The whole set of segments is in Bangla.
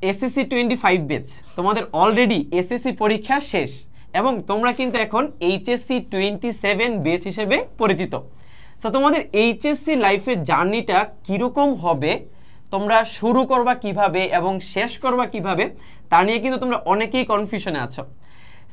এসএসসি 25 ব্যাচ তোমাদের অলরেডি এসএসসি পরীক্ষা শেষ এবং তোমরা কিন্তু এখন এইচএসসি 27 ব্যাচ হিসেবে পরিচিত। সো তোমাদের এইচএসসি লাইফের জার্নিটা কীরকম হবে, তোমরা শুরু করবা কিভাবে এবং শেষ করবা কিভাবে, তা নিয়ে কিন্তু তোমরা অনেকেই কনফিউশনে আছো।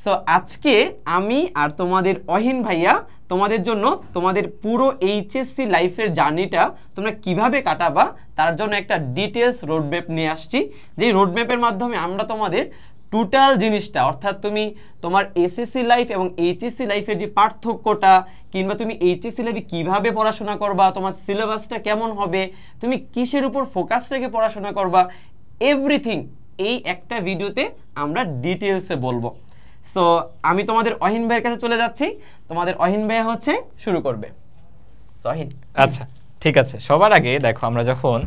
সো আজকে আমি আর তোমাদের অহিন ভাইয়া তোমাদের জন্য তোমাদের পুরো এইচএসসি লাইফের জার্নিটা তোমরা কিভাবে কাটাবা তার জন্য একটা ডিটেলস রোডম্যাপ নিয়ে আসছি, যেই রোডম্যাপের মাধ্যমে আমরা তোমাদের টোটাল জিনিসটা, অর্থাৎ তুমি তোমার এসএসসি লাইফ এবং এইচএসসি লাইফের যে পার্থক্যটা, কিংবা তুমি এইচএসসি লাইফে কীভাবে পড়াশোনা করবা, তোমার সিলেবাসটা কেমন হবে, তুমি কিসের উপর ফোকাস রেখে পড়াশোনা করবা, এভরিথিং এই একটা ভিডিওতে আমরা ডিটেলসে বলবো। সো আমি তোমাদের অহিন ভাইয়ের কাছে চলে যাচ্ছি, তোমাদের অহিন ভাইয়া হচ্ছে শুরু করবে। অহিন, আচ্ছা ঠিক আছে। সবার আগে দেখো, আমরা যখন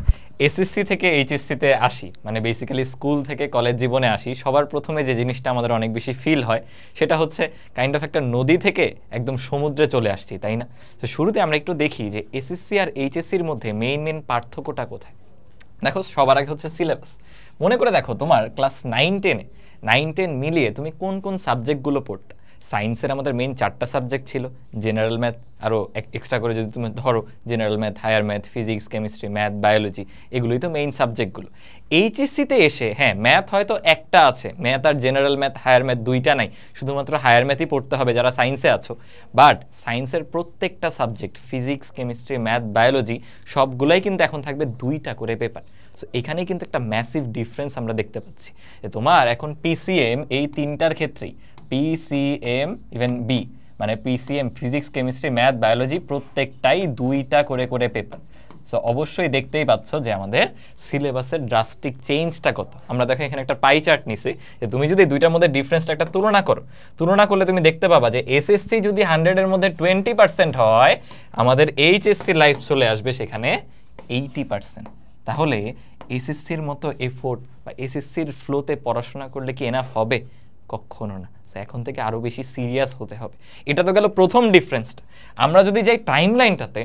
এসএসসি থেকে এইচএসসিতে আসি, মানে বেসিক্যালি স্কুল থেকে কলেজ জীবনে আসি, সবার প্রথমে যে জিনিসটা আমাদের অনেক বেশি ফিল হয় সেটা হচ্ছে কাইন্ড অফ একটা নদী থেকে একদম সমুদ্রে চলে আসছি, তাই না? তো শুরুতে আমরা একটু দেখি যে এসএসসি আর এইচএসসির মধ্যে মেইন পার্থক্যটা কোথায়। দেখো, সবার আগে হচ্ছে সিলেবাস। মনে করে দেখো, তোমার ক্লাস 9-10 মিলিয়ে তুমি কোন কোন সাবজেক্টগুলো পড়তে। সায়েন্সের আমাদের মেইন 4টা সাবজেক্ট ছিল, জেনারেল ম্যাথ, আরও এক্সট্রা করে যদি তুমি ধরো general math, higher math, physics, chemistry, math, biology, এগুলোই তো মেইন সাবজেক্টগুলো। এইচএসসিতে এসে হ্যাঁ, ম্যাথ হয়তো একটা আছে, ম্যাথ আর জেনারেল ম্যাথ, হায়ার ম্যাথ দুইটা নাই, শুধুমাত্র হায়ার ম্যাথই পড়তে হবে যারা সায়েন্সে আছো। বাট সায়েন্সের প্রত্যেকটা subject, physics, chemistry, math, biology, সবগুলাই কিন্তু এখন থাকবে 2টা করে পেপার। সো এখানেই কিন্তু একটা ম্যাসিভ ডিফারেন্স আমরা দেখতে পাচ্ছি যে তোমার এখন পিসিএম এই 3টার ক্ষেত্রেই, পিসিএম ইভেন বি, মানে PCM, physics, chemistry, math, biology, প্রত্যেকটাই 2টা করে পেপার। সো অবশ্যই দেখতেই পাচ্ছ যে আমাদের সিলেবাসের ড্রাস্টিক চেঞ্জটা কত। আমরা দেখো এখানে একটা পাই চার্ট নিছি, যে তুমি যদি 2টার মধ্যে ডিফারেন্সটা একটা তুলনা করলে তুমি দেখতে পাবা যে এসএসসি যদি 100-এর মধ্যে 20% হয়, আমাদের এইচএসসি লাইফ চলে আসবে সেখানে 80%। তাহলে এসএসসির মতো এফোর্ট বা এসএসসির ফ্লোতে পড়াশোনা করলে কি এনাফ হবে? কখনো না। সো এখন থেকে আরও বেশি সিরিয়াস হতে হবে। এটা তো গেল প্রথম ডিফারেন্সটা। আমরা যদি যাই টাইম লাইনটাতে,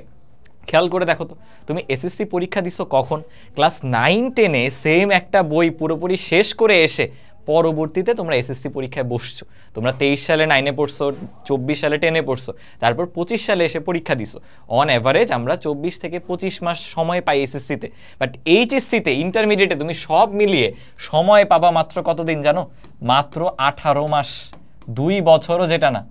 খেয়াল করে দেখো তো, তুমি এসএসসি পরীক্ষা দিছো কখন? ক্লাস 9-10-এ সেম একটা বই পুরোপুরি শেষ করে এসে পরবর্তীতে তোমরা এসএসসি পরীক্ষায় বসছো। তোমরা 23 সালে 9-এ পড়ছো, 24 সালে 10-এ পড়ছো, তারপর 25 সালে এসে পরীক্ষা দিছো। অন অ্যাভারেজ আমরা 24 থেকে 25 মাস সময় পাই এসএসসিতে। বাট এইচএসসিতে, ইন্টারমিডিয়েটে তুমি সব মিলিয়ে সময় পাবা মাত্র কতদিন জানো? মাত্র 18 মাস। 2 বছরও যেটা না,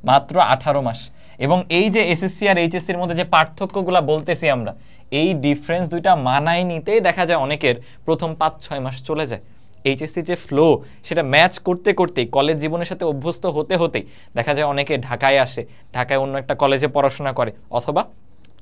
মাত্র 18 মাস। এবং এই যে এসএসসি আর এইচএসসির মধ্যে যে পার্থক্যগুলো বলতেছি আমরা, এই ডিফারেন্স 2টা মানায় নিতেই দেখা যায় অনেকের প্রথম 5-6 মাস চলে যায়। এইচএসসি যে ফ্লো, সেটা ম্যাচ করতে করতেই, কলেজ জীবনের সাথে অভ্যস্ত হতে হতেই দেখা যায় অনেকে ঢাকায় আসে, ঢাকায় অন্য একটা কলেজে পড়াশোনা করে, অথবা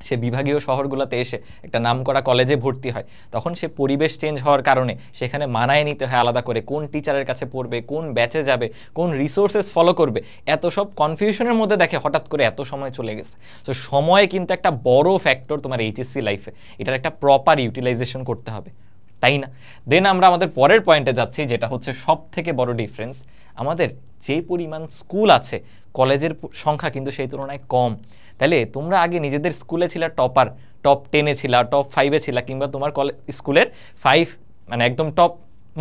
সে বিভাগীয় শহরগুলোতে এসে একটা নামকরা কলেজে ভর্তি হয়। তখন সে পরিবেশ চেঞ্জ হওয়ার কারণে সেখানে মানায় নিতে হয় আলাদা করে, কোন টিচারের কাছে পড়বে, কোন ব্যাচে যাবে, কোন রিসোর্সেস ফলো করবে, এত সব কনফিউশনের মধ্যে দেখে হঠাৎ করে এত সময় চলে গেছে। তো সময় কিন্তু একটা বড় ফ্যাক্টর তোমার এইচএসসি লাইফে, এটার একটা প্রপার ইউটিলাইজেশন করতে হবে, তাই না? দেন আমরা আমাদের পরের পয়েন্টে যাচ্ছি, যেটা হচ্ছে সব থেকে বড় ডিফারেন্স। আমাদের যে পরিমাণ স্কুল আছে, কলেজের সংখ্যা কিন্তু সেই তুলনায় কম। তাহলে তোমরা আগে নিজেদের স্কুলে ছিলা টপার, টপ 10-এ ছিলা, টপ 5-এ ছিলা, কিংবা তোমার স্কুলের 5 মানে একদম টপ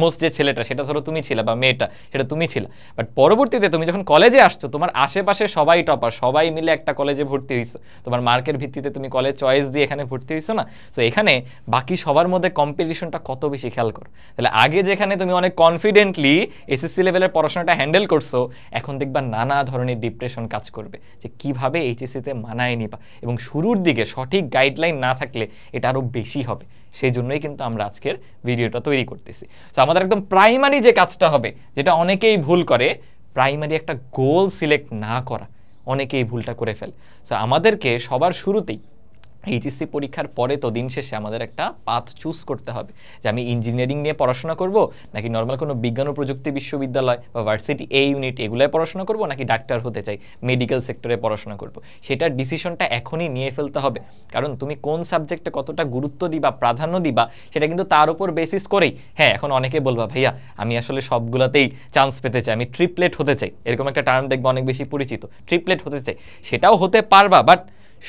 মোস্ট যে ছেলেটা সেটা ধরো তুমি ছিলা, বা মেয়েটা সেটা তুমি ছিলা। বাট পরবর্তীতে তুমি যখন কলেজে আসছো, তোমার আশেপাশে সবাই টপার, সবাই মিলে একটা কলেজে ভর্তি হইছো, তোমার মার্কের ভিত্তিতে তুমি কলেজ চয়েস দিয়ে এখানে ভর্তি হইছো না? সো এখানে বাকি সবার মধ্যে কম্পিটিশনটা কত বেশি, খেয়াল করো। তাহলে আগে যেখানে তুমি অনেক কনফিডেন্টলি এসএসসি লেভেলের পড়াশোনাটা হ্যান্ডেল করছো, এখন দেখবা নানা ধরনের ডিপ্রেশন কাজ করবে যে কিভাবে এইচএসসিতে মানায় নিবা, এবং শুরুর দিকে সঠিক গাইডলাইন না থাকলে এটা আরও বেশি হবে। সেই জন্যই কিন্তু আমরা আজকের ভিডিওটা তৈরি করতেছি। তো আমাদের একদম প্রাইমারি যে কাজটা হবে, যেটা অনেকেই ভুল করে, প্রাইমারি একটা গোল সিলেক্ট না করা, অনেকেই ভুলটা করে ফেলে। সো আমাদেরকে সবার শুরুতেই এইচএসসি পরীক্ষার পরে তো দিন শেষে আমাদের একটা পাথ চুজ করতে হবে, যে আমি ইঞ্জিনিয়ারিং নিয়ে পড়াশোনা করব, নাকি নর্মাল কোনো বিজ্ঞান ও প্রযুক্তি বিশ্ববিদ্যালয় বা ভার্সিটি এ ইউনিট এগুলোয় পড়াশোনা করব, নাকি ডাক্তার হতে চাই, মেডিকেল সেক্টরে পড়াশোনা করব। সেটার ডিসিশনটা এখনই নিয়ে ফেলতে হবে। কারণ তুমি কোন সাবজেক্টে কতটা গুরুত্ব দিবা, প্রাধান্য দিবা, সেটা কিন্তু তার উপর বেসিস করেই। হ্যাঁ, এখন অনেকে বলবা, ভাইয়া আমি আসলে সবগুলোতেই চান্স পেতে চাই, আমি ট্রিপলেট হতে চাই, এরকম একটা টার্ম দেখবা অনেক বেশি পরিচিত, ট্রিপলেট হতে চাই। সেটাও হতে পারবা, বাট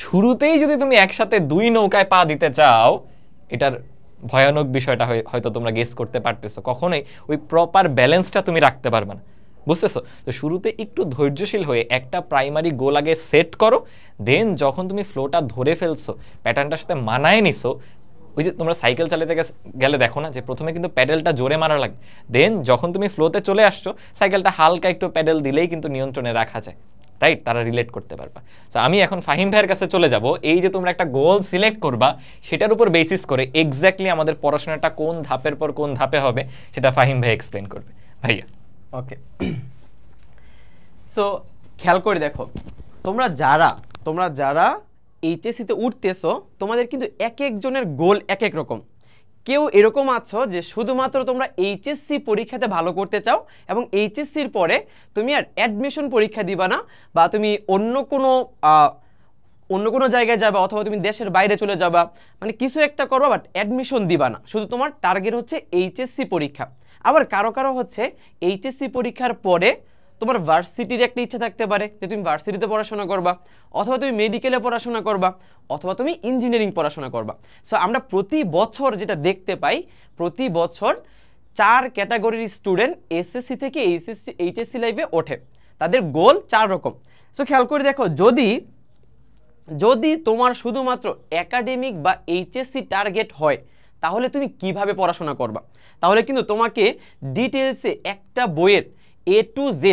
শুরুতেই যদি তুমি একসাথে 2 নৌকায় পা দিতে চাও, এটার ভয়ানক বিষয়টা হয়তো তোমরা গেস করতে পারতেছো, কখনোই ওই প্রপার ব্যালেন্সটা তুমি রাখতে পারবে না, বুঝতেছো? তো শুরুতে একটু ধৈর্যশীল হয়ে একটা প্রাইমারি গোল আগে সেট করো, দেন যখন তুমি ফ্লোটা ধরে ফেলছো, প্যাটার্নটার সাথে মানায় নিছো, ওই যে তোমরা সাইকেল চালাতে গেলে দেখো না যে প্রথমে কিন্তু প্যাডেলটা জোরে মারা লাগে, দেন যখন তুমি ফ্লোতে চলে আসছো সাইকেলটা হালকা একটু প্যাডেল দিলেই কিন্তু নিয়ন্ত্রণে রাখা যায়, রাইট? তারা রিলেট করতে পারবা। সো আমি এখন ফাহিম ভাইয়ের কাছে চলে যাব, এই যে তোমরা একটা গোল সিলেক্ট করবা সেটার উপর বেসিস করে এক্স্যাক্টলি আমাদের পড়াশোনাটা কোন ধাপের পর কোন ধাপে হবে সেটা ফাহিম ভাই এক্সপ্লেন করবে। ভাইয়া ওকে, সো খেয়াল করে দেখো, তোমরা যারা এইচএসসিতে উঠতেছো তোমাদের কিন্তু এক একজনের গোল এক এক রকম। কেউ এরকম আছো যে শুধুমাত্র তোমরা এইচএসসি পরীক্ষাতে ভালো করতে চাও এবং এইচএসসির পরে তুমি আর অ্যাডমিশন পরীক্ষা দিবা না, বা তুমি অন্য কোনো জায়গায় যাবা অথবা তুমি দেশের বাইরে চলে যাবা, মানে কিছু একটা করবা বাট অ্যাডমিশন দিবা না, শুধু তোমার টার্গেট হচ্ছে এইচএসসি পরীক্ষা। আবার কারো হচ্ছে এইচএসসি পরীক্ষার পরে তোমার ভার্সিটির একটা ইচ্ছা থাকতে পারে যে তুমি ভার্সিটিতে পড়াশোনা করবা, অথবা তুমি মেডিকেলে পড়াশোনা করবা, অথবা তুমি ইঞ্জিনিয়ারিং পড়াশোনা করবা। সো আমরা প্রতি বছর যেটা দেখতে পাই, প্রতি বছর 4 ক্যাটাগরির স্টুডেন্ট এসএসসি থেকে এইচএসসি লাইফে ওঠে, তাদের গোল 4 রকম। সো খেয়াল করে দেখো, যদি তোমার শুধুমাত্র একাডেমিক বা এইচএসসি টার্গেট হয় তাহলে তুমি কিভাবে পড়াশোনা করবা? তাহলে কিন্তু তোমাকে ডিটেলসে একটা বইয়ের A to Z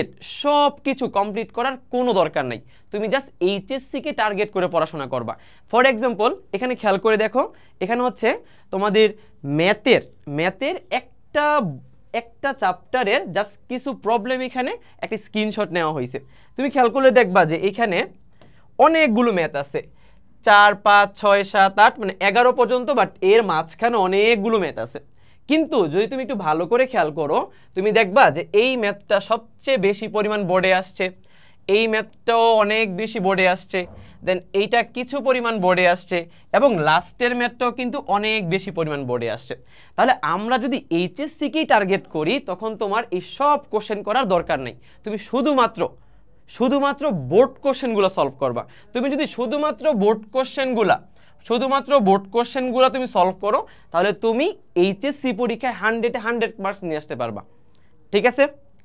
সব কিছু কমপ্লিট করার কোনো দরকার নাই, তুমি জাস্ট এইচএসসিকে টার্গেট করে পড়াশোনা করবা। ফর এক্সাম্পল এখানে খেয়াল করে দেখো, এখানে হচ্ছে তোমাদের ম্যাথের একটা চ্যাপ্টারের জাস্ট কিছু প্রবলেম এখানে একটা স্ক্রিনশট নেওয়া হয়েছে। তুমি খেয়াল করলে দেখবা যে এখানে অনেকগুলো ম্যাথ আছে, 4, 5, 6, 7, 8 মানে 11 পর্যন্ত, বাট এর মাঝখানে অনেকগুলো ম্যাথ আছে। কিন্তু যদি তুমি একটু ভালো করে খেয়াল করো তুমি দেখবা যে এই ম্যাথটা সবচেয়ে বেশি পরিমাণ বোর্ডে আসছে, এই ম্যাথটাও অনেক বেশি বোর্ডে আসছে, দেন এইটা কিছু পরিমাণ বোর্ডে আসছে, এবং লাস্টের ম্যাথটাও কিন্তু অনেক বেশি পরিমাণ বোর্ডে আসছে। তাহলে আমরা যদি এইচএসসিকেই টার্গেট করি তখন তোমার এই সব কোশ্চেন করার দরকার নেই, তুমি শুধুমাত্র বোর্ড কোশ্চেনগুলো সলভ করবা। তুমি যদি শুধুমাত্র বোর্ড কোশ্চেনগুলো তুমি সলভ করো তাহলে তুমি এইচএসসি পরীক্ষায় 100 মার্কস নিয়ে আসতে পারবা। ঠিক আছে,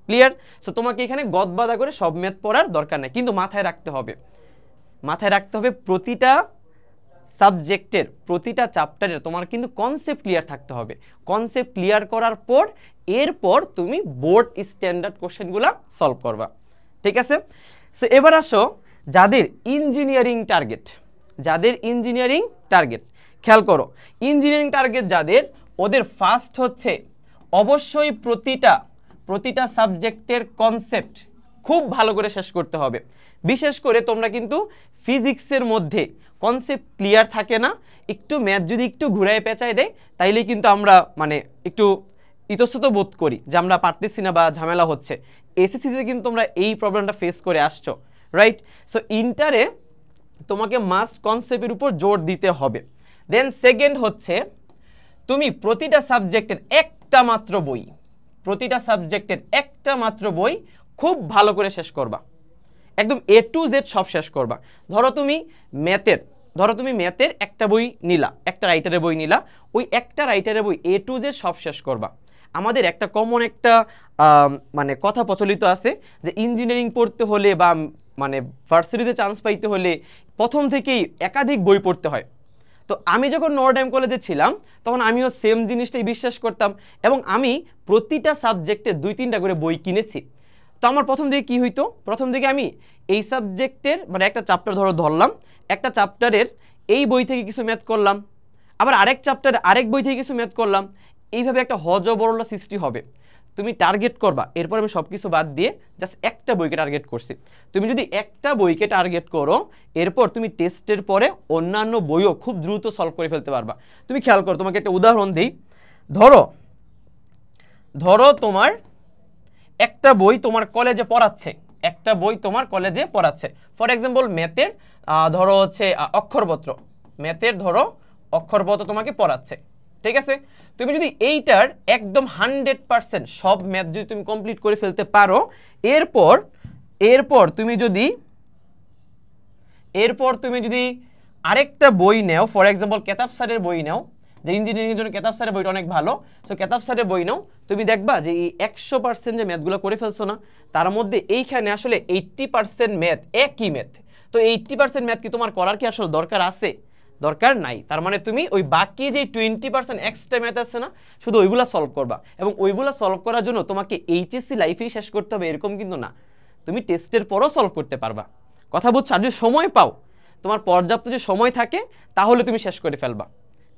ক্লিয়ার? সো তোমাকে এখানে গদবাদা করে সব ম্যাথ পড়ার দরকার নেই, কিন্তু মাথায় রাখতে হবে প্রতিটা সাবজেক্টের প্রতিটা চ্যাপ্টারের তোমার কিন্তু কনসেপ্ট ক্লিয়ার থাকতে হবে। কনসেপ্ট ক্লিয়ার করার পর এরপর তুমি বোর্ড স্ট্যান্ডার্ড কোশ্চেনগুলো সলভ করবা। ঠিক আছে, সো এবার আসো যাদের ইঞ্জিনিয়ারিং টার্গেট, খেয়াল করো ইঞ্জিনিয়ারিং টার্গেট যাদের, ওদের ফার্স্ট হচ্ছে অবশ্যই প্রতিটা সাবজেক্টের কনসেপ্ট খুব ভালো করে শেষ করতে হবে। বিশেষ করে তোমরা কিন্তু ফিজিক্সের মধ্যে কনসেপ্ট ক্লিয়ার থাকে না, একটু ম্যাথ যদি একটু ঘুরায় পেঁচায় দেয় তাইলে কিন্তু আমরা মানে একটু ইতস্তত বোধ করি যে আমরা পারতেছি না বা ঝামেলা হচ্ছে। এসএসসিতে কিন্তু তোমরা এই প্রবলেমটা ফেস করে আসছো, রাইট? সো ইন্টারে তোমাকে মাস্ট কনসেপ্টের উপর জোর দিতে হবে। দেন সেকেন্ড হচ্ছে তুমি প্রতিটা সাবজেক্টের একটা মাত্র বই খুব ভালো করে শেষ করবা, একদম A to Z সব শেষ করবা। ধরো তুমি ম্যাথের একটা বই নিলা, একটা রাইটারের বই নিলা, ওই একটা রাইটারের বই A to Z সব শেষ করবা। আমাদের একটা কমন একটা মানে কথা প্রচলিত আছে যে ইঞ্জিনিয়ারিং পড়তে হলে বা মানে ভার্সিটিতে চান্স পাইতে হলে প্রথম থেকেই একাধিক বই পড়তে হয়। তো আমি যখন নর্ডহ্যাম কলেজে ছিলাম তখন আমিও সেম জিনিসটাই বিশ্বাস করতাম, এবং আমি প্রতিটা সাবজেক্টে 2-3টা করে বই কিনেছি। তো আমার প্রথম দিকে কি হইতো, প্রথম দিকে আমি এই সাবজেক্টের মানে একটা চ্যাপ্টার ধরলাম, একটা চ্যাপ্টারের এই বই থেকে কিছু ম্যাথ করলাম, আবার আরেক চ্যাপ্টারে আরেক বই থেকে কিছু ম্যাথ করলাম, এইভাবে একটা হজবরল সৃষ্টি হবে। তুমি টার্গেট করবা, এরপর আমি সব কিছু বাদ দিয়ে জাস্ট একটা বইকে টার্গেট করছি। তুমি যদি একটা বইকে টার্গেট করো এরপর তুমি টেস্টের পরে অন্যান্য বইও খুব দ্রুত সলভ করে ফেলতে পারবা। তুমি খেয়াল করো, তোমাকে একটা উদাহরণ দিই। ধরো তোমার একটা বই তোমার কলেজে পড়াচ্ছে, ফর এক্সাম্পল ম্যাথের ধরো হচ্ছে অক্ষরপত্র তোমাকে পড়াচ্ছে, ঠিক আছে? তুমি যদি এইটার একদম 100% সব ম্যাথ যদি তুমি কমপ্লিট করে ফেলতে পারো, এরপর তুমি যদি আরেকটা বই নেও, ফর এক্সাম্পল কেতাব স্যারের বই নেও, যে ইঞ্জিনিয়ারিংয়ের জন্য কেতাব স্যারের বইটা অনেক ভালো, সো কেতাব স্যারের বই নাও, তুমি দেখবা যে এই 100% যে ম্যাথগুলো করে ফেলছো না, তার মধ্যে এইখানে আসলে 80% ম্যাথ একই ম্যাথ। তো 80% ম্যাথ কি তোমার করার কি আসলে দরকার আছে? দরকার নাই। তার মানে তুমি ওই বাকি যে 20% এক্সট্রা ম্যাথ আছে না, শুধু ওইগুলা সলভ করবা, এবং ওইগুলা সলভ করার জন্য তোমাকে এইচএসসি লাইফেই শেষ করতে হবে এরকম কিন্তু না, তুমি টেস্টের পরও সলভ করতে পারবা। কথা বুঝছো? আর যদি সময় পাও, তোমার পর্যাপ্ত যে সময় থাকে, তাহলে তুমি শেষ করে ফেলবা।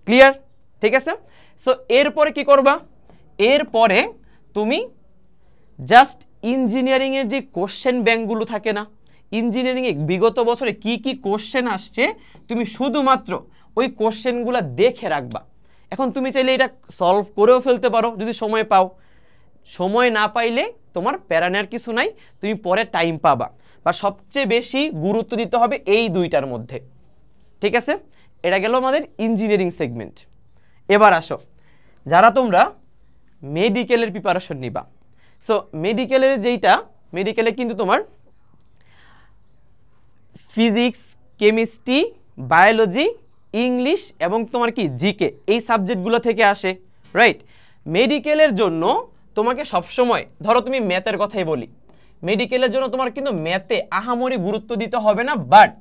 ক্লিয়ার? ঠিক আছে। সো এরপরে কি করবা? এরপরে তুমি জাস্ট ইঞ্জিনিয়ারিংয়ের যে কোশ্চেন ব্যাংকগুলো থাকে না, ইঞ্জিনিয়ারিংয়ে বিগত বছরে কি কি কোশ্চেন আসছে, তুমি শুধুমাত্র ওই কোশ্চেনগুলো দেখে রাখবা। এখন তুমি চাইলে এটা সলভ করেও ফেলতে পারো যদি সময় পাও, সময় না পাইলে তোমার প্যারা নেওয়ার কিছু নাই, তুমি পরে টাইম পাবা। বা সবচেয়ে বেশি গুরুত্ব দিতে হবে এই দুইটার মধ্যে। ঠিক আছে, এটা গেল আমাদের ইঞ্জিনিয়ারিং সেগমেন্ট। এবার আসো যারা তোমরা মেডিকেলের প্রিপারেশন নিবা। সো মেডিকেলের যেইটা, মেডিকেলে কিন্তু তোমার ফিজিক্স, কেমিস্ট্রি, বায়োলজি, ইংলিশ এবং তোমার কি জিকে, এই সাবজেক্টগুলো থেকে আসে, রাইট? মেডিকেলের জন্য তোমাকে সবসময়, ধরো তুমি ম্যাথের কথাই বলি, মেডিকেলের জন্য তোমার কিন্তু ম্যাথে আহামরি গুরুত্ব দিতে হবে না, বাট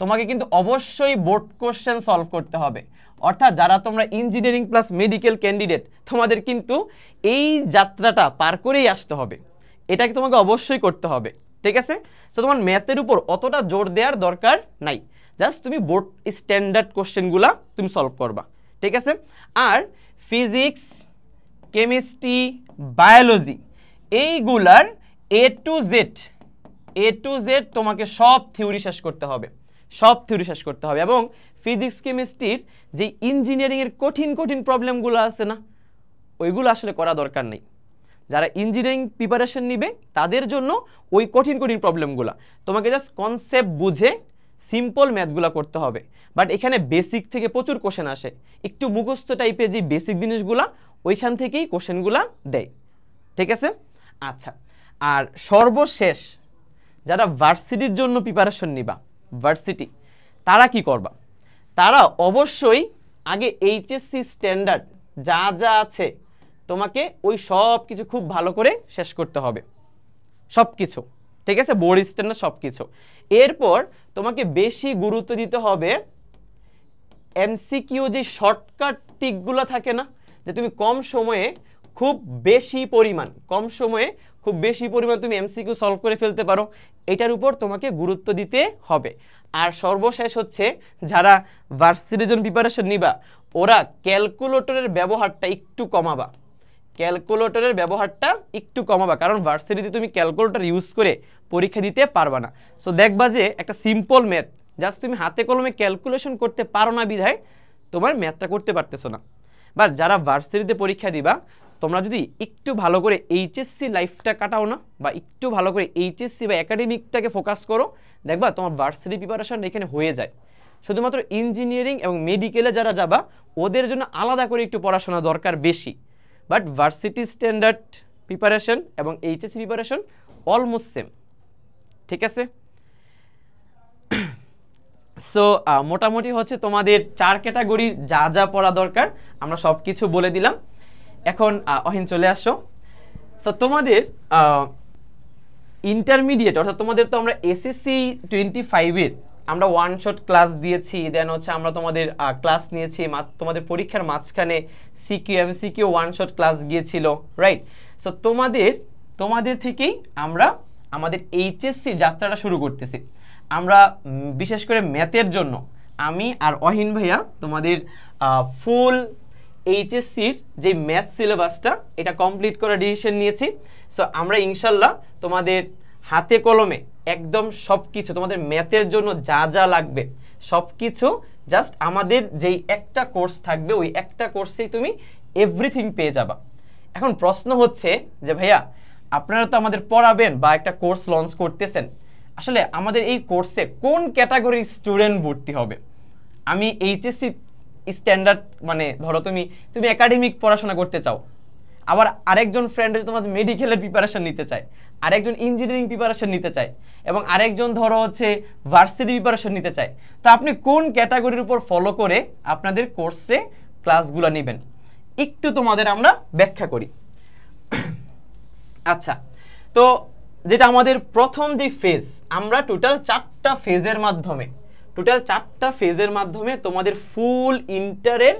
তোমাকে কিন্তু অবশ্যই বোর্ড কোশ্চেন সলভ করতে হবে। অর্থাৎ যারা তোমরা ইঞ্জিনিয়ারিং প্লাস মেডিকেল ক্যান্ডিডেট, তোমাদের কিন্তু এই যাত্রাটা পার করেই আসতে হবে, এটাকে তোমাকে অবশ্যই করতে হবে। ঠিক আছে, তো তোমার ম্যাথের উপর অতটা জোর দেওয়ার দরকার নাই, জাস্ট তুমি বোর্ড স্ট্যান্ডার্ড কোশ্চেনগুলা তুমি সলভ করবা। ঠিক আছে, আর ফিজিক্স, কেমিস্ট্রি, বায়োলজি এইগুলার এ টু জেড তোমাকে সব থিওরি শেষ করতে হবে, সব থিওরি শেষ করতে হবে। এবং ফিজিক্স, কেমিস্ট্রির যে ইঞ্জিনিয়ারিংয়ের কঠিন কঠিন প্রবলেমগুলো আছে না, ওইগুলো আসলে করা দরকার নেই। যারা ইঞ্জিনিয়ারিং প্রিপারেশন নিবে তাদের জন্য ওই কঠিন কঠিন প্রবলেমগুলো তোমাকে জাস্ট কনসেপ্ট বুঝে সিম্পল ম্যাথগুলো করতে হবে। বাট এখানে বেসিক থেকে প্রচুর কোশ্চেন আসে, একটু মুখস্থ টাইপের যে বেসিক জিনিসগুলা, ওইখান থেকেই কোশ্চেনগুলা দেয়। ঠিক আছে, আচ্ছা। আর সর্বশেষ যারা ভার্সিটির জন্য প্রিপারেশন নিবা, ভার্সিটি, তারা কি করবা? তারা অবশ্যই আগে এইচএসসি স্ট্যান্ডার্ড যা যা আছে তোমাকে ওই সব কিছু খুব ভালো করে শেষ করতে হবে, সব কিছু। ঠিক আছে, বোর্ড স্ট্যান্ডার্ড সব কিছু। এরপর তোমাকে বেশি গুরুত্ব দিতে হবে এমসিকিউ, যে শর্টকাট টিকগুলো থাকে না, যে তুমি কম সময়ে খুব বেশি পরিমাণ তুমি এমসিকিউ সলভ করে ফেলতে পারো, এটার উপর তোমাকে গুরুত্ব দিতে হবে। আর সর্বশেষ হচ্ছে যারা ভার্সিটির জন্য প্রিপারেশন নিবা, ওরা ক্যালকুলেটরের ব্যবহারটা একটু কমাবা, কারণ ভার্সিটিতে তুমি ক্যালকুলেটর ইউজ করে পরীক্ষা দিতে পারবা না। সো দেখবা যে একটা সিম্পল ম্যাথ জাস্ট তুমি হাতে কলমে ক্যালকুলেশন করতে পারো না বিধায় তোমার ম্যাথটা করতে পারতেছো না। বাট যারা ভার্সিটিতে পরীক্ষা দিবা, তোমরা যদি একটু ভালো করে এইচএসসি লাইফটা কাটাও না, বা একটু ভালো করে এইচএসসি বা একাডেমিকটাকে ফোকাস করো, দেখবা তোমার ভার্সিটি প্রিপারেশন এখানে হয়ে যায়। শুধুমাত্র ইঞ্জিনিয়ারিং এবং মেডিকেলে যারা যাবা, ওদের জন্য আলাদা করে একটু পড়াশোনা দরকার বেশি। বাট ভার্সিটি স্ট্যান্ডার্ড প্রিপারেশন এবং এইচএসসি প্রিপারেশন অলমোস্ট সেম। ঠিক আছে, সো মোটামুটি হচ্ছে তোমাদের 4 ক্যাটাগরির যা যা পড়া দরকার আমরা সব কিছু বলে দিলাম। এখন অহিন চলে আসো। সো তোমাদের ইন্টারমিডিয়েট, অর্থাৎ তোমাদের তো আমরা এসএসসি 25-এর আমরা ওয়ান শট ক্লাস দিয়েছি, দেন হচ্ছে আমরা তোমাদের ক্লাস নিয়েছি তোমাদের পরীক্ষার মাঝখানে CQ MCQ one shot class গিয়েছিল, রাইট? সো তোমাদের থেকেই আমরা আমাদের এইচএসসি যাত্রাটা শুরু করতেছি। আমরা বিশেষ করে ম্যাথের জন্য আমি আর অহিন ভাইয়া তোমাদের ফুল এইচএসসির যে ম্যাথ সিলেবাসটা এটা কমপ্লিট করার ডিসিশন নিয়েছি। সো আমরা ইনশাল্লাহ তোমাদের হাতে কলমে একদম সব কিছু, তোমাদের ম্যাথের জন্য যা যা লাগবে সব কিছু, জাস্ট আমাদের যেই একটা কোর্স থাকবে ওই একটা কোর্সেই তুমি এভরিথিং পেয়ে যাবা। এখন প্রশ্ন হচ্ছে যে ভাইয়া আপনারা তো আমাদের পড়াবেন বা একটা কোর্স লঞ্চ করতেছেন, আসলে আমাদের এই কোর্সে কোন ক্যাটাগরির স্টুডেন্ট ভর্তি হবে? আমি এইচএসসি স্ট্যান্ডার্ড, মানে ধরো তুমি একাডেমিক পড়াশোনা করতে চাও, আবার আরেকজন ফ্রেন্ড তোমাদের মেডিকেলের প্রিপারেশন নিতে চায়, আরেকজন ইঞ্জিনিয়ারিং প্রিপারেশন নিতে চায়, এবং আরেকজন ধরো হচ্ছে ভার্সিটি প্রিপারেশন নিতে চায়। তো আপনি কোন ক্যাটাগরির উপর ফলো করে আপনাদের কোর্সে ক্লাসগুলো নেবেন, একটু তোমাদের আমরা ব্যাখ্যা করি। আচ্ছা, তো যেটা আমাদের প্রথম যে ফেজ, আমরা টোটাল 4টা ফেজের মাধ্যমে তোমাদের ফুল ইন্টারের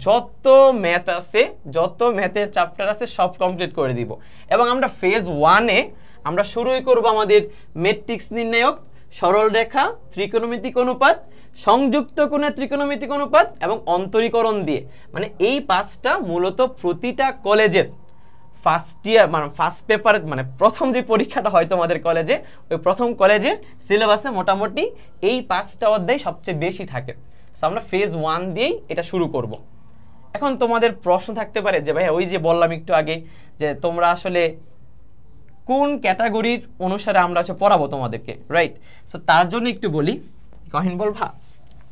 যত ম্যাথ আছে, যত ম্যাথের চ্যাপ্টার আছে সব কমপ্লিট করে দিব। এবং আমরা ফেজ 1-এ আমরা শুরুই করব আমাদের ম্যাট্রিক্স নির্ণায়ক, সরল রেখা, ত্রিকোণমিতিক অনুপাত, সংযুক্ত কোণের ত্রিকোণমিতিক অনুপাত এবং অন্তরীকরণ দিয়ে। মানে এই 5টা মূলত প্রতিটা কলেজের ফার্স্ট ইয়ার মানে ফার্স্ট পেপার মানে প্রথম যে পরীক্ষাটা হয় তোমাদের কলেজে, ওই প্রথম কলেজের সিলেবাসে মোটামুটি এই 5টা অধ্যায় সবচেয়ে বেশি থাকে। সো আমরা ফেজ 1 দিয়েই এটা শুরু করব। এখন তোমাদের প্রশ্ন থাকতে পারে যে ভাই ওই যে বললাম একটু আগে যে তোমরা আসলে কোন ক্যাটাগরির অনুসারে আমরা পড়াবো তোমাদেরকে, রাইট? সো তার জন্য একটু বলি, কহিন বলবা?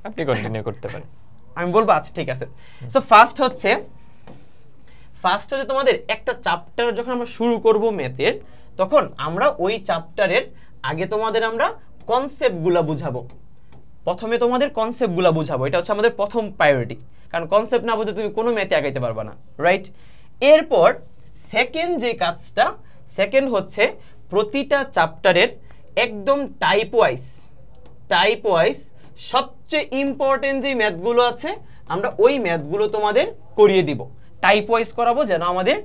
আপনি কন্টিনিউ করতে পারেন। আমি বলবো, আচ্ছা ঠিক আছে। সো ফার্স্ট হচ্ছে তোমাদের একটা চ্যাপ্টার যখন আমরা শুরু করব ম্যাথের, তখন আমরা ওই চ্যাপ্টারের আগে তোমাদের আমরা কনসেপ্টগুলো বুঝাবো। প্রথমে তোমাদের কনসেপ্টগুলো বুঝাবো, এটা হচ্ছে আমাদের প্রথম প্রায়োরিটি, কারণ কনসেপ্ট না বুঝে তুমি কোনো ম্যাথে আগাইতে পারবে না, রাইট? এরপর সেকেন্ড যে কাজটা, সেকেন্ড হচ্ছে প্রতিটা চ্যাপ্টারের একদম টাইপ ওয়াইজ সবচেয়ে ইম্পর্টেন্ট যে ম্যাথগুলো আছে আমরা ওই ম্যাথগুলো তোমাদের করিয়ে দিব। টাইপ ওয়াইজ করাবো যেন আমাদের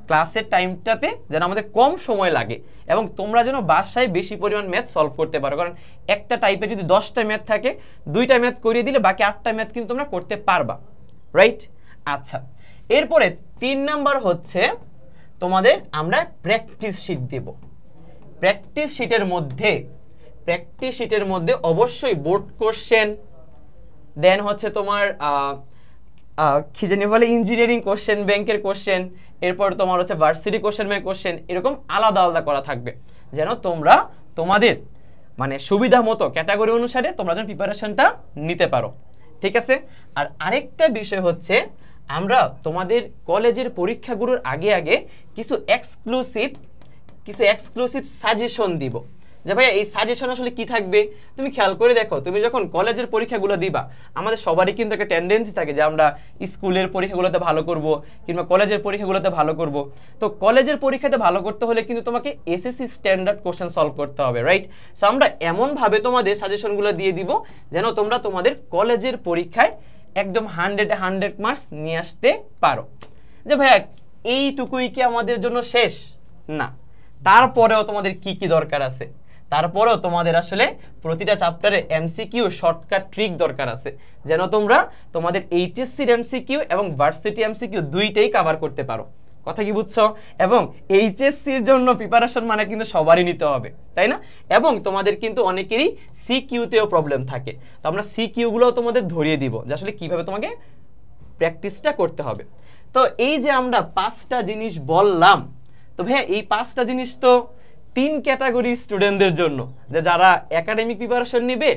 ক্লাসের টাইমটাতে যেন আমাদের কম সময় লাগে এবং তোমরা যেন বাসায় বেশি পরিমাণ ম্যাথ সলভ করতে পারো। কারণ একটা টাইপে যদি 10টা ম্যাথ থাকে, 2টা ম্যাথ করিয়ে দিলে বাকি 8টা ম্যাথ কিন্তু তোমরা করতে পারবা, রাইট? আচ্ছা, এরপরে 3 নাম্বার হচ্ছে তোমাদের আমরা প্র্যাকটিস শিট দেব। প্র্যাকটিস শিটের মধ্যে অবশ্যই বোর্ড কোশ্চেন, দেন হচ্ছে তোমার কি জানি বলে ইঞ্জিনিয়ারিং কোশ্চেন ব্যাংকের কোশ্চেন, এরপর তোমার হচ্ছে ভার্সিটি কোশ্চেন ব্যাংক কোশ্চেন, এরকম আলাদা আলাদা করা থাকবে যেন তোমরা তোমাদের মানে সুবিধা মতো ক্যাটাগরি অনুসারে তোমরা যেন প্রিপারেশনটা নিতে পারো, ঠিক আছে? আর আরেকটা বিষয় হচ্ছে আমরা তোমাদের কলেজের পরীক্ষাগুলোর আগে কিছু এক্সক্লুসিভ সাজেশন দিব। যে ভাইয়া এই সাজেশন আসলে কি থাকবে, তুমি খেয়াল করে দেখো, তুমি যখন কলেজের পরীক্ষাগুলো দিবা, আমাদের সবারই কিন্তু একটা টেন্ডেন্সি থাকে যে আমরা স্কুলের পরীক্ষাগুলোতে ভালো করব কিংবা কলেজের পরীক্ষাগুলোতে ভালো করব। তো কলেজের পরীক্ষাতে ভালো করতে হলে কিন্তু তোমাকে এসএসসি স্ট্যান্ডার্ড কোশ্চেন সলভ করতে হবে, রাইট? সো আমরা এমনভাবে তোমাদের সাজেশনগুলো দিয়ে দিব যেন তোমরা তোমাদের কলেজের পরীক্ষায় একদম 100 মার্কস নিয়ে আসতে পারো। যে ভাইয়া এইটুকুই কি আমাদের জন্য শেষ? না, তারপরেও তোমাদের কি কি দরকার আছে, তারপরেও তোমাদের আসলে প্রতিটা চ্যাপ্টারে এমসিকিউ শর্টকাট ট্রিক দরকার আছে যেন তোমরা তোমাদের এইচএসসির এমসিকিউ এবং ভার্সিটি এমসিকিউ দুইটাই কভার করতে পারো। কথা কি বুঝছো? এবং এইচএসসির জন্য প্রিপারেশন মানে কিন্তু সবারই নিতে হবে, তাই না? এবং তোমাদের কিন্তু অনেকেরই সিকিউতেও প্রবলেম থাকে, তো আমরা সিকিউগুলোও তোমাদের ধরিয়ে দিব যে আসলে কিভাবে তোমাকে প্র্যাকটিসটা করতে হবে। তো এই যে আমরা 5টা জিনিস বললাম, তো ভাইয়া এই 5টা জিনিস তো 3 ক্যাটাগরির স্টুডেন্টদের জন্য, যে যারা একাডেমিক প্রিপারেশন নেবে,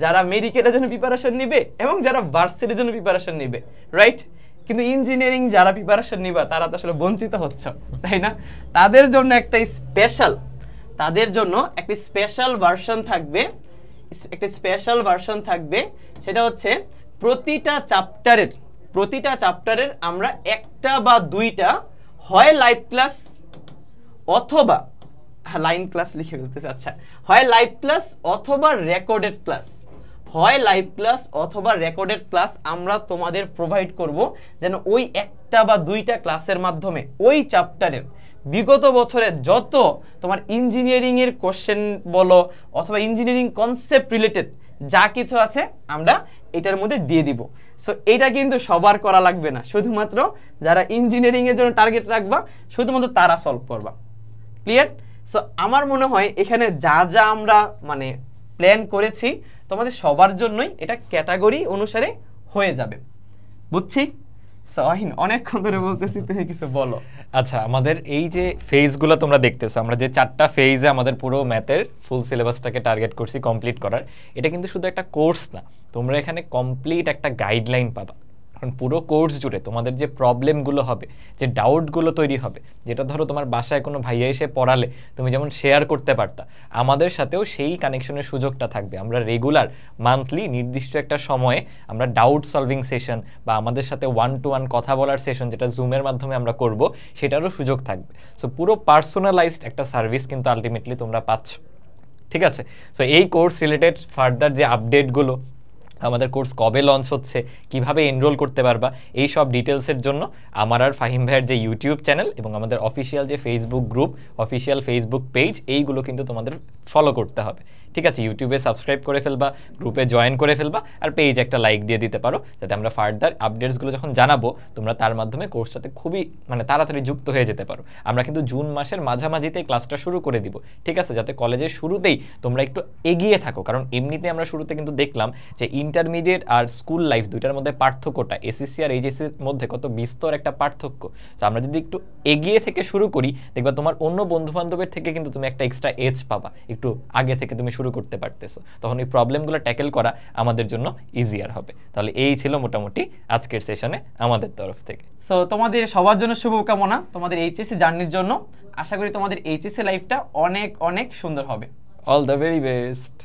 যারা মেডিকেলের জন্য প্রিপারেশন নেবে এবং যারা ভার্সিটির জন্য প্রিপারেশন নেবে, রাইট? কিন্তু ইঞ্জিনিয়ারিং যারা প্রিপারেশন নিবা তারা তো আসলে বঞ্চিত হচ্ছে, তাই না? তাদের জন্য একটা স্পেশাল ভার্সন থাকবে, সেটা হচ্ছে প্রতিটা চ্যাপ্টারের আমরা একটা বা দুইটা হয় লাইভ ক্লাস অথবা লাইন ক্লাস লিখে ফেলতেছে, আচ্ছা, হয় লাইভ ক্লাস অথবা রেকর্ডেড ক্লাস আমরা তোমাদের প্রোভাইড করব যেন ওই একটা বা দুইটা ক্লাসের মাধ্যমে ওই চ্যাপ্টারের বিগত বছরের যত তোমার ইঞ্জিনিয়ারিং এর কোশ্চেন বলো অথবা ইঞ্জিনিয়ারিং কনসেপ্ট রিলেটেড যা কিছু আছে আমরা এটার মধ্যে দিয়ে দিব। সো এটা কিন্তু সবার করা লাগবে না, শুধুমাত্র যারা ইঞ্জিনিয়ারিং এর জন্য টার্গেট রাখবা শুধুমাত্র তারা সলভ করবা। ক্লিয়ার? সো আমার মনে হয় এখানে যা যা আমরা মানে প্ল্যান করেছি তোমাদের সবার জন্যই এটা ক্যাটাগরি অনুসারে হয়ে যাবে, বুঝছি? সহিন অনেকক্ষণ ধরে বলতেছি, তুমি কিছু বলো। আচ্ছা, আমাদের এই যে ফেজগুলো তোমরা দেখতেছো, আমরা যে 4টা ফেজে আমাদের পুরো ম্যাথের ফুল সিলেবাসটাকে টার্গেট করছি কমপ্লিট করার, এটা কিন্তু শুধু একটা কোর্স না, তোমরা এখানে কমপ্লিট একটা গাইডলাইন পাবা। কারণ পুরো কোর্স জুড়ে তোমাদের যে প্রবলেমগুলো হবে, যে ডাউটগুলো তৈরি হবে, যেটা ধরো তোমার বাসায় কোনো ভাইয়া এসে পড়ালে তুমি যেমন শেয়ার করতে পারতা, আমাদের সাথেও সেই কানেকশনের সুযোগটা থাকবে। আমরা রেগুলার মান্থলি নির্দিষ্ট একটা সময়ে আমরা ডাউট সলভিং সেশন বা আমাদের সাথে 1-to-1 কথা বলার সেশন, যেটা জুমের মাধ্যমে আমরা করব, সেটারও সুযোগ থাকবে। সো পুরো পার্সোনালাইজড একটা সার্ভিস কিন্তু আলটিমেটলি তোমরা পাচ্ছ। ঠিক আছে, সো এই কোর্স রিলেটেড ফার্দার যে আপডেটগুলো, আমাদের কোর্স কবে লঞ্চ হচ্ছে, কিভাবে এনরোল করতে পারবা, এই সব ডিটেলসের জন্য আমার আর ফাহিম ভাইয়ের যে ইউটিউব চ্যানেল এবং আমাদের অফিসিয়াল যে Facebook group, official Facebook page, এইগুলো কিন্তু তোমাদের ফলো করতে হবে। ঠিক আছে, ইউটিউবে সাবস্ক্রাইব করে ফেলবা, গ্রুপে জয়েন করে ফেলবা, আর পেজ একটা লাইক দিয়ে দিতে পারো, যাতে আমরা ফার্দার আপডেটসগুলো যখন জানাবো তোমরা তার মাধ্যমে কোর্সটাতে খুবই তাড়াতাড়ি যুক্ত হয়ে যেতে পারো। আমরা কিন্তু জুন মাসের মাঝামাঝিতেই ক্লাসটা শুরু করে দিব। ঠিক আছে, যাতে কলেজের শুরুতেই তোমরা একটু এগিয়ে থাকো, কারণ এমনিতে আমরা শুরুতে কিন্তু দেখলাম যে ইন্টারমিডিয়েট আর স্কুল লাইফ দুইটার মধ্যে পার্থক্যটা, এসএসসি আর এইচএসসির মধ্যে কত বিস্তর একটা পার্থক্য। তো আমরা যদি একটু এগিয়ে থেকে শুরু করি, দেখবা তোমার অন্য বন্ধুবান্ধবের থেকে কিন্তু তুমি একটা এক্সট্রা এজ পাবা, একটু আগে থেকে তুমি শুরু করতে পারতেছো, তখন এই প্রবলেমগুলো ট্যাকেল করা আমাদের জন্য ইজিয়ার হবে। তাহলে এই ছিল মোটামুটি আজকের সেশনে আমাদের তরফ থেকে। সো তোমাদের সবার জন্য শুভকামনা তোমাদের এইচএসসি জার্নির জন্য। আশা করি তোমাদের এইচএসসি লাইফটা অনেক অনেক সুন্দর হবে। All the very best.